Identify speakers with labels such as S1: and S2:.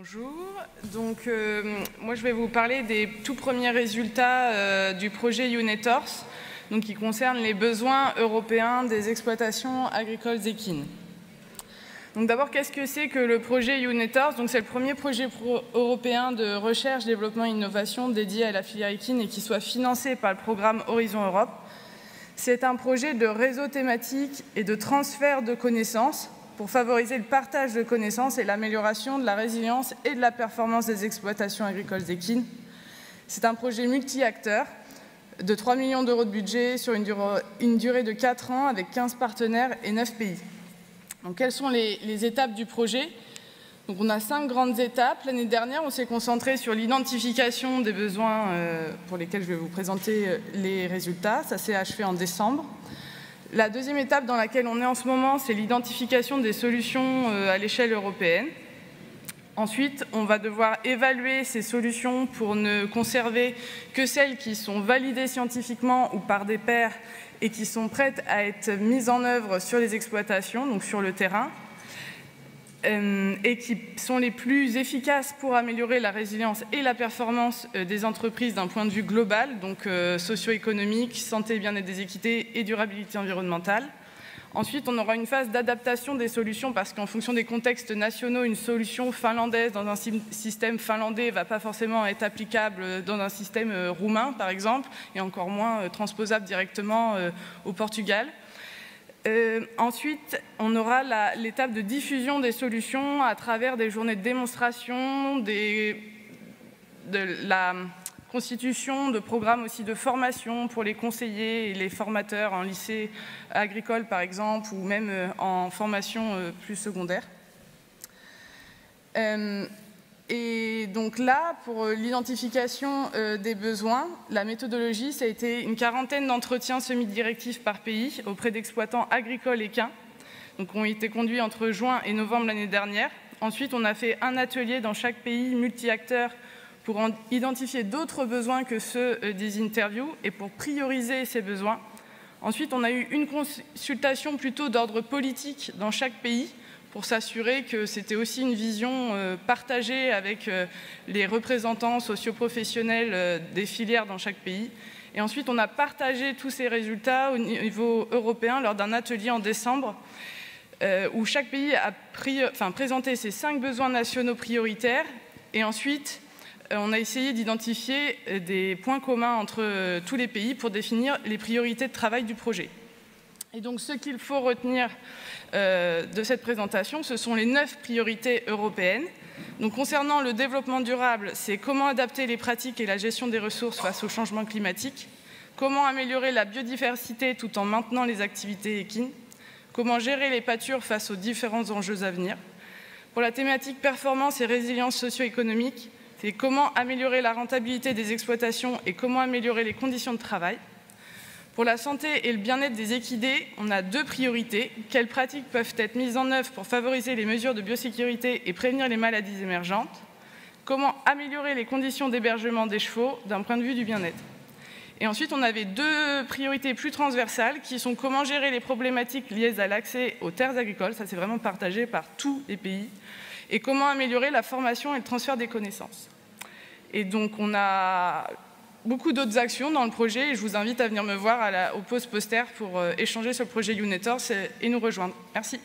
S1: Bonjour, donc moi je vais vous parler des tout premiers résultats du projet UNETORS, donc qui concerne les besoins européens des exploitations agricoles équines. Donc d'abord, qu'est-ce que c'est que le projet UNETORS? Donc c'est le premier projet européen de recherche, développement et innovation dédié à la filière équine et qui soit financé par le programme Horizon Europe. C'est un projet de réseau thématique et de transfert de connaissances pour favoriser le partage de connaissances et l'amélioration de la résilience et de la performance des exploitations agricoles équines. C'est un projet multi-acteurs de 3 millions d'euros de budget sur une durée de 4 ans avec 15 partenaires et 9 pays. Donc, quelles sont les étapes du projet? Donc, on a 5 grandes étapes. L'année dernière, on s'est concentré sur l'identification des besoins pour lesquels je vais vous présenter les résultats. Ça s'est achevé en décembre. La deuxième étape dans laquelle on est en ce moment, c'est l'identification des solutions à l'échelle européenne. Ensuite, on va devoir évaluer ces solutions pour ne conserver que celles qui sont validées scientifiquement ou par des pairs et qui sont prêtes à être mises en œuvre sur les exploitations, donc sur le terrain, et qui sont les plus efficaces pour améliorer la résilience et la performance des entreprises d'un point de vue global, donc socio-économique, santé, bien-être des équités et durabilité environnementale. Ensuite, on aura une phase d'adaptation des solutions parce qu'en fonction des contextes nationaux, une solution finlandaise dans un système finlandais ne va pas forcément être applicable dans un système roumain, par exemple, et encore moins transposable directement au Portugal. Ensuite, on aura l'étape de diffusion des solutions à travers des journées de démonstration, de la constitution de programmes aussi de formation pour les conseillers et les formateurs en lycée agricole, par exemple, ou même en formation plus secondaire. Et donc là, pour l'identification des besoins, la méthodologie, ça a été une quarantaine d'entretiens semi-directifs par pays auprès d'exploitants agricoles équins, donc ont été conduits entre juin et novembre l'année dernière. Ensuite, on a fait un atelier dans chaque pays multi-acteurs pour identifier d'autres besoins que ceux des interviews et pour prioriser ces besoins. Ensuite, on a eu une consultation plutôt d'ordre politique dans chaque pays pour s'assurer que c'était aussi une vision partagée avec les représentants socioprofessionnels des filières dans chaque pays. Et ensuite, on a partagé tous ces résultats au niveau européen lors d'un atelier en décembre où chaque pays a présenté ses 5 besoins nationaux prioritaires. Et ensuite, on a essayé d'identifier des points communs entre tous les pays pour définir les priorités de travail du projet. Et donc, ce qu'il faut retenir de cette présentation, ce sont les 9 priorités européennes. Donc, concernant le développement durable, c'est comment adapter les pratiques et la gestion des ressources face au changement climatique, comment améliorer la biodiversité tout en maintenant les activités équines, comment gérer les pâtures face aux différents enjeux à venir. Pour la thématique performance et résilience socio-économique, c'est comment améliorer la rentabilité des exploitations et comment améliorer les conditions de travail. Pour la santé et le bien-être des équidés, on a 2 priorités. Quelles pratiques peuvent être mises en œuvre pour favoriser les mesures de biosécurité et prévenir les maladies émergentes? Comment améliorer les conditions d'hébergement des chevaux d'un point de vue du bien-être? Et ensuite, on avait 2 priorités plus transversales qui sont comment gérer les problématiques liées à l'accès aux terres agricoles, ça c'est vraiment partagé par tous les pays, et comment améliorer la formation et le transfert des connaissances. Et donc, on a beaucoup d'autres actions dans le projet et je vous invite à venir me voir aux pauses posters pour échanger sur le projet UNETORS et nous rejoindre. Merci.